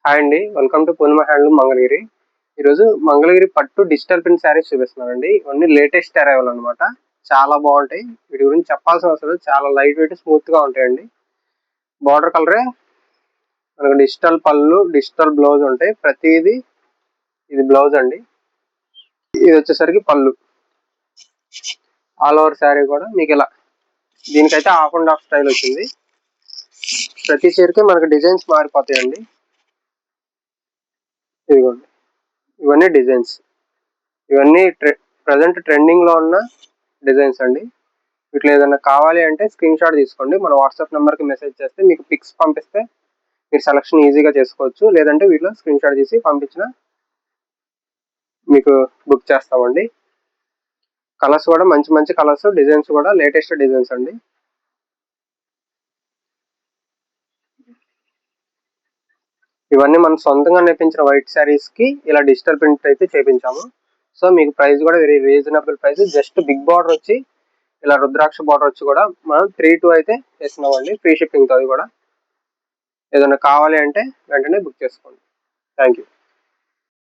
Hi అండి, welcome to Purnima handloom Mangalagiri. ఈరోజు మంగళగిరి పట్టు డిజిటల్ ప్రింట్ శారీస్ చూపిస్తున్నానండి. ఇవన్నీ లేటెస్ట్ అరైవల్ అనమాట. చాలా బాగుంటాయి. వీటి గురించి చెప్పాల్సిన అవసరం లేదు. చాలా లైట్ వెయిట్, స్మూత్ గా ఉంటాయండి. బార్డర్ కలరే మనకు డిజిటల్ పళ్ళు, డిజిటల్ బ్లౌజ్ ఉంటాయి. ప్రతిదీ ఇది బ్లౌజ్ అండి. ఇది వచ్చేసరికి పళ్ళు. ఆల్ ఓవర్ శారీ కూడా మీకు ఇలా, దీనికైతే హాఫ్ అండ్ హాఫ్ స్టైల్ వచ్చింది. ప్రతి చీరకి మనకు డిజైన్స్ మారిపోతాయండి. ఇదిగోండి, ఇవన్నీ డిజైన్స్. ఇవన్నీ ప్రజెంట్ ట్రెండింగ్ లో ఉన్న డిజైన్స్ అండి. వీటిలో ఏదైనా కావాలి అంటే స్క్రీన్ షాట్ తీసుకోండి. మన వాట్సాప్ నెంబర్ కి మెసేజ్ చేస్తే మీకు పిక్స్ పంపిస్తే మీరు సెలక్షన్ ఈజీగా చేసుకోవచ్చు. లేదంటే వీటిలో స్క్రీన్ షాట్ తీసి పంపించిన మీకు బుక్ చేస్తామండి. కలర్స్ కూడా మంచి మంచి కలర్స్, డిజైన్స్ కూడా లేటెస్ట్ డిజైన్స్ అండి. ఇవన్నీ మనం సొంతంగా నేర్పించిన వైట్ శారీస్ కి ఇలా డిజిటల్ ప్రింట్ అయితే చేపించాము. సో మీకు ప్రైస్ కూడా very reasonable price. Just big border వచ్చి ఇలా రుద్రాక్ష బార్డర్ వచ్చి కూడా మనం 3-2 అయితే చేస్తున్నామండి. ఫ్రీ షిప్పింగ్ తో. అది కూడా ఏదైనా కావాలి అంటే వెంటనే బుక్ చేసుకోండి. Thank you.